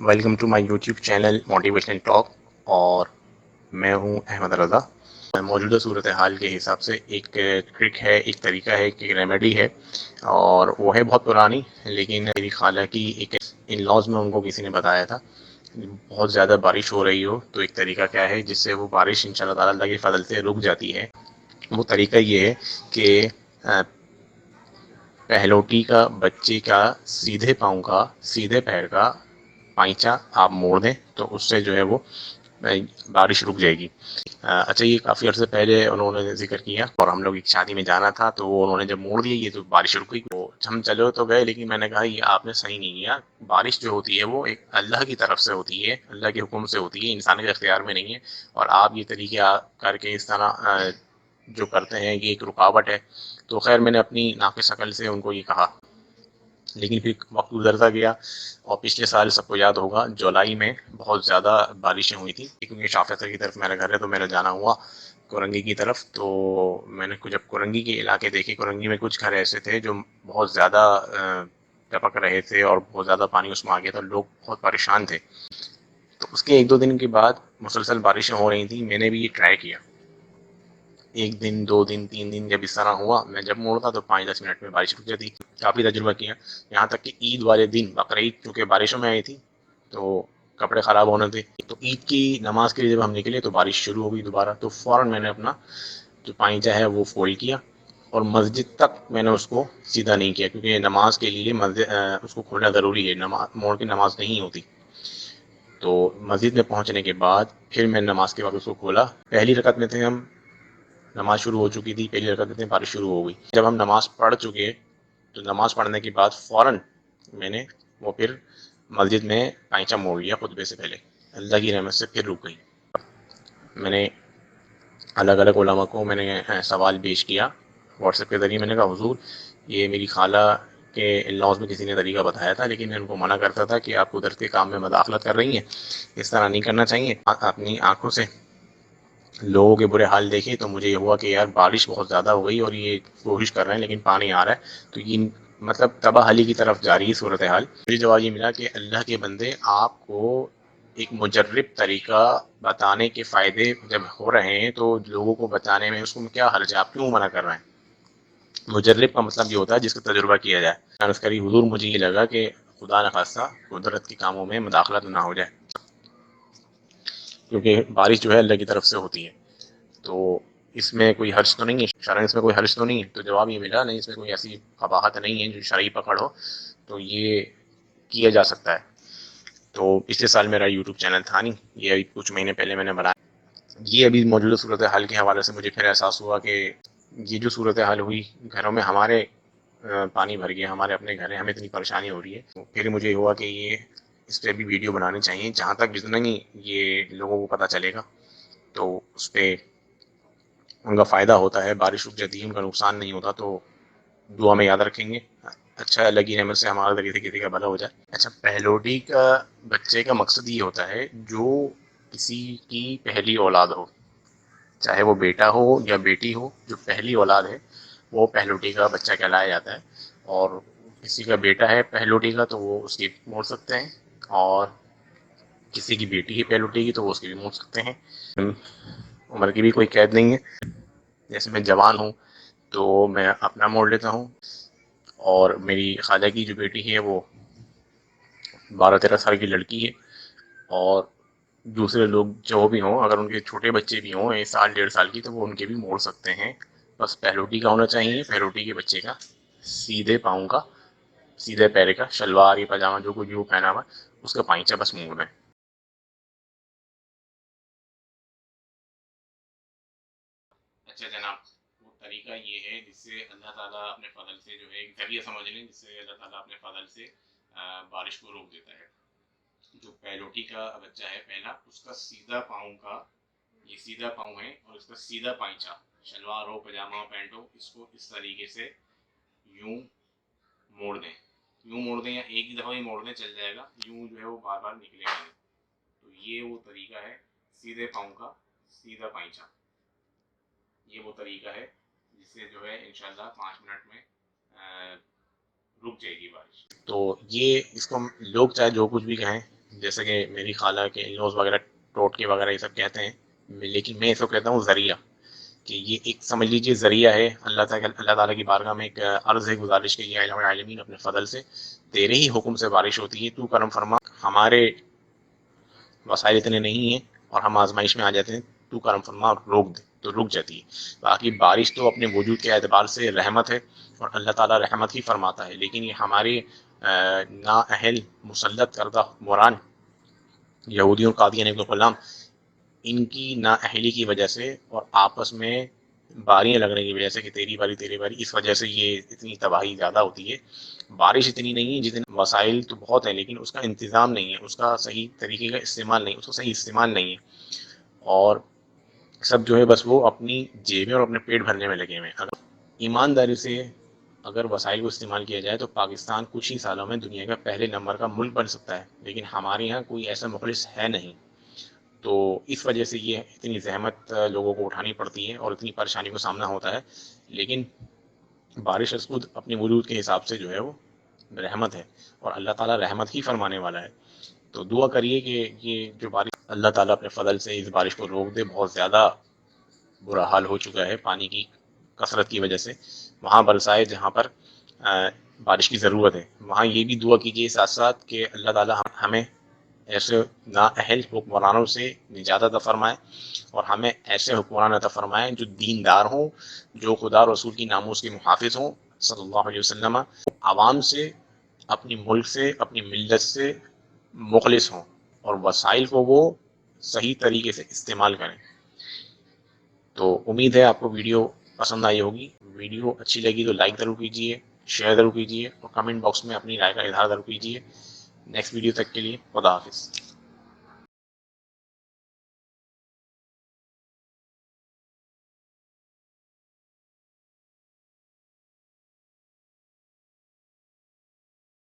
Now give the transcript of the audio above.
Welcome to my YouTube channel motivation talk, اور میں ہوں احمد رضا۔ موجودہ صورتحال کے حساب سے ایک ٹرک ہے، ایک طریقہ ہے، ایک ریمیڈی ہے، اور وہ ہے بہت پرانی، لیکن میری خالہ کی ایک ان لاز میں ان کو کسی نے بتایا تھا۔ بہت زیادہ بارش ہو رہی ہو تو ایک طریقہ کیا ہے جس سے وہ بارش انشاءاللہ تعالیٰ اللہ کے فضل سے رک جاتی ہے۔ وہ طریقہ یہ ہے کہ پہلوٹی کا بچے کا سیدھے پاؤں کا، سیدھے پیر کا پائچا آپ موڑ دیں تو اس سے جو ہے وہ بارش رک جائے گی۔ اچھا، یہ کافی عرصے پہلے انہوں نے ذکر کیا، اور ہم لوگ ایک شادی میں جانا تھا تو انہوں نے جب موڑ دیا یہ تو بارش رک گئی۔ تو ہم چلو تو گئے، لیکن میں نے کہا یہ آپ نے صحیح نہیں کیا۔ بارش جو ہوتی ہے وہ ایک اللہ کی طرف سے ہوتی ہے، اللہ کے حکم سے ہوتی ہے، انسان کے اختیار میں نہیں ہے، اور آپ یہ طریقے کر کے اس طرح جو کرتے ہیں یہ ایک رکاوٹ ہے۔ تو خیر میں نے اپنی ناقص عقل سے ان کو یہ کہا، لیکن پھر وقت گزرتا گیا، اور پچھلے سال سب کو یاد ہوگا جولائی میں بہت زیادہ بارشیں ہوئی تھیں، کیونکہ شافیسر کی طرف میرا گھر ہے تو میرا جانا ہوا کورنگی کی طرف۔ تو میں نے جب کورنگی کے علاقے دیکھے، کورنگی میں کچھ گھر ایسے تھے جو بہت زیادہ ٹپک رہے تھے اور بہت زیادہ پانی اس میں آ گیا تھا، لوگ بہت پریشان تھے۔ تو اس کے ایک دو دن کے بعد مسلسل بارشیں ہو رہی تھیں، میں نے بھی یہ ٹرائی کیا۔ ایک دن، دو دن، تین دن جب اس طرح ہوا، میں جب موڑتا تو 5-10 منٹ میں بارش رک جاتی۔ کافی تجربہ کیا، یہاں تک کہ عید والے دن، بقرعید چونکہ بارشوں میں آئی تھی تو کپڑے خراب ہونے تھے، تو عید کی نماز کے لیے جب ہم نکلے تو بارش شروع ہو گئی دوبارہ، تو فوراً میں نے اپنا جو پائچا ہے وہ فولڈ کیا، اور مسجد تک میں نے اس کو سیدھا نہیں کیا، کیونکہ نماز کے لیے مسجد اس کو کھولنا ضروری ہے، موڑ کی نماز نہیں ہوتی۔ تو مسجد میں پہنچنے کے بعد پھر میں نماز کے بعد اس کو کھولا۔ پہلی رکعت میں تھے ہم، نماز شروع ہو چکی تھی، پہلی رکعت میں بارش شروع ہو گئی۔ جب ہم نماز پڑھ چکے تو نماز پڑھنے کے بعد فوراً میں نے وہ پھر مسجد میں پائچا موڑ لیا خطبے سے پہلے، اللہ کی رحمت سے پھر رک گئی۔ میں نے الگ الگ علماء کو میں نے سوال پیش کیا واٹس ایپ کے ذریعے۔ میں نے کہا حضور یہ میری خالہ کے لاز میں کسی نے طریقہ بتایا تھا، لیکن میں ان کو منع کرتا تھا کہ آپ قدرتی کام میں مداخلت کر رہی ہیں، اس طرح نہیں کرنا چاہیے۔ اپنی آنکھوں سے لوگوں کے برے حال دیکھے تو مجھے یہ ہوا کہ یار بارش بہت زیادہ ہو گئی، اور یہ کوشش کر رہے ہیں لیکن پانی آ رہا ہے، تو یہ مطلب تباہ حالی کی طرف جا رہی ہے صورتحال۔ مجھے جواب یہ ملا کہ اللہ کے بندے، آپ کو ایک مجرب طریقہ بتانے کے فائدے جب ہو رہے ہیں تو لوگوں کو بتانے میں اس کو کیا حرج ہے، آپ کیوں منع کر رہے ہیں؟ مجرب کا مطلب یہ ہوتا ہے جس کا تجربہ کیا جائے۔ اس کری حضور مجھے یہ لگا کہ خدا نخواستہ قدرت کے کاموں میں مداخلت نہ ہو جائے، کیونکہ بارش جو ہے اللہ کی طرف سے ہوتی ہے، تو اس میں کوئی حرج تو نہیں ہے، شرعاً اس میں کوئی حرج تو نہیں ہے۔ تو جواب یہ ملا نہیں، اس میں کوئی ایسی قباحت نہیں ہے جو شرعی پکڑ ہو، تو یہ کیا جا سکتا ہے۔ تو پچھلے سال میرا یوٹیوب چینل تھا نہیں، یہ ابھی کچھ مہینے پہلے میں نے بنایا۔ یہ ابھی موجودہ صورتحال کے حوالے سے مجھے پھر احساس ہوا کہ یہ جو صورتحال ہوئی گھروں میں ہمارے، پانی بھر گیا، ہمارے اپنے گھر ہیں، ہمیں اتنی پریشانی ہو رہی ہے، تو پھر مجھے ہوا کہ یہ اس پہ بھی ویڈیو بنانی چاہیے، جہاں تک جتنا ہی یہ لوگوں کو پتہ چلے گا تو اس پہ ان کا فائدہ ہوتا ہے، بارش رک جاتی ہے، ان کا نقصان نہیں ہوتا۔ تو دعا میں یاد رکھیں گے۔ اچھا، اللہ کی رحمت سے ہمارا ذریعے سے کسی کا بھلا ہو جائے۔ اچھا، پہلوٹی کا بچے کا مقصد یہ ہوتا ہے جو کسی کی پہلی اولاد ہو، چاہے وہ بیٹا ہو یا بیٹی ہو، جو پہلی اولاد ہے وہ پہلوٹی کا بچہ کہلایا جاتا ہے، اور کسی کا بیٹا ہے پہلوٹی کا تو وہ اس کی موڑ سکتے ہیں، اور کسی کی بیٹی ہے پہلوٹی کی تو وہ اس کی بھی موڑ سکتے ہیں۔ عمر کی بھی کوئی قید نہیں ہے، جیسے میں جوان ہوں تو میں اپنا موڑ لیتا ہوں، اور میری خالہ کی جو بیٹی ہے وہ 12-13 سال کی لڑکی ہے، اور دوسرے لوگ جو بھی ہوں اگر ان کے چھوٹے بچے بھی ہوں 1 سال 1.5 سال کی تو وہ ان کے بھی موڑ سکتے ہیں۔ بس پہلوٹی کا ہونا چاہیے، پہلوٹی کے بچے کا سیدھے پاؤں کا، سیدھے پیر کا، شلوار یا پاجامہ جو کچھ بھی وہ پہنا ہوا اس کا پائچا بس موڑ دیں۔ اچھا جناب، وہ طریقہ یہ ہے جس سے اللہ تعالیٰ اپنے فضل سے جو ہے ایک ذریعہ سمجھ لیں، جس سے اللہ تعالیٰ اپنے فضل سے بارش کو روک دیتا ہے۔ جو پہلوٹی کا بچہ ہے پہلا، اس کا سیدھا پاؤں کا، یہ سیدھا پاؤں ہے اور اس کا سیدھا پائچا، شلوار ہو پاجامہ ہو پینٹ ہو، اس کو اس طریقے سے یوں موڑ دیں، یوں موڑ دیں، یا ایک ہی دفعہ ہی موڑ دیں چل جائے گا، یوں جو ہے وہ بار بار نکلے گا نہیں۔ تو یہ وہ طریقہ ہے سیدھے پاؤں کا سیدھا پائچا، یہ وہ طریقہ ہے جس سے جو ہے انشاءاللہ 5 منٹ میں رک جائے گی بارش۔ تو یہ اس کو لوگ چاہے جو کچھ بھی کہیں، جیسے کہ میری خالہ کے ان-لوز وغیرہ ٹوٹکے وغیرہ یہ سب کہتے ہیں، لیکن میں اس کو کہتا ہوں ذریعہ، کہ یہ ایک سمجھ لیجیے ذریعہ ہے اللہ تعالیٰ کی بارگاہ میں ایک عرض ہے، گزارش کی الہ العالمین اپنے فضل سے تیرے ہی حکم سے بارش ہوتی ہے، تو کرم فرما، ہمارے وسائل اتنے نہیں ہیں اور ہم آزمائش میں آ جاتے ہیں، تو کرم فرما اور روک دے تو رک جاتی ہے۔ باقی بارش تو اپنے وجود کے اعتبار سے رحمت ہے اور اللہ تعالیٰ رحمت ہی فرماتا ہے، لیکن یہ ہمارے نااہل مسلط کردہ حکمران یہودیوں قادیان ابن غلام، ان کی نااہلی کی وجہ سے اور آپس میں باریاں لگنے کی وجہ سے کہ تیری باری، اس وجہ سے یہ اتنی تباہی زیادہ ہوتی ہے۔ بارش اتنی نہیں ہے جتنے وسائل تو بہت ہیں، لیکن اس کا انتظام نہیں ہے، اس کا صحیح طریقے کا استعمال نہیں، اس کا صحیح استعمال نہیں ہے، اور سب جو ہے بس وہ اپنی جیبیں اور اپنے پیٹ بھرنے میں لگے ہوئے ہیں۔ اگر ایمانداری سے اگر وسائل کو استعمال کیا جائے تو پاکستان کچھ ہی سالوں میں دنیا کا پہلے نمبر کا ملک بن سکتا ہے، لیکن ہمارے یہاں کوئی ایسا مخلص ہے نہیں، تو اس وجہ سے یہ اتنی زحمت لوگوں کو اٹھانی پڑتی ہے اور اتنی پریشانی کو سامنا ہوتا ہے، لیکن بارش خود اپنے وجود کے حساب سے جو ہے وہ رحمت ہے اور اللہ تعالیٰ رحمت ہی فرمانے والا ہے۔ تو دعا کریے کہ یہ جو بارش اللہ تعالیٰ اپنے فضل سے اس بارش کو روک دے، بہت زیادہ برا حال ہو چکا ہے پانی کی کثرت کی وجہ سے، وہاں برسائے جہاں پر بارش کی ضرورت ہے، وہاں یہ بھی دعا کیجیے ساتھ ساتھ کہ اللہ تعالیٰ ہمیں ایسے نااہل حکمرانوں سے نجات عطا فرمائے اور ہمیں ایسے حکمران عطا فرمائے جو دیندار ہوں، جو خدا رسول کی ناموس کے محافظ ہوں صلی اللہ علیہ وسلم، عوام سے، اپنی ملک سے، اپنی ملت سے مخلص ہوں اور وسائل کو وہ صحیح طریقے سے استعمال کریں۔ تو امید ہے آپ کو ویڈیو پسند آئی ہوگی، ویڈیو اچھی لگی تو لائک ضرور کیجیے، شیئر ضرور کیجیے اور کمنٹ باکس میں اپنی رائے کا اظہار ضرور کیجیے۔ نیکسٹ ویڈیو تک کے لیے خدا حافظ۔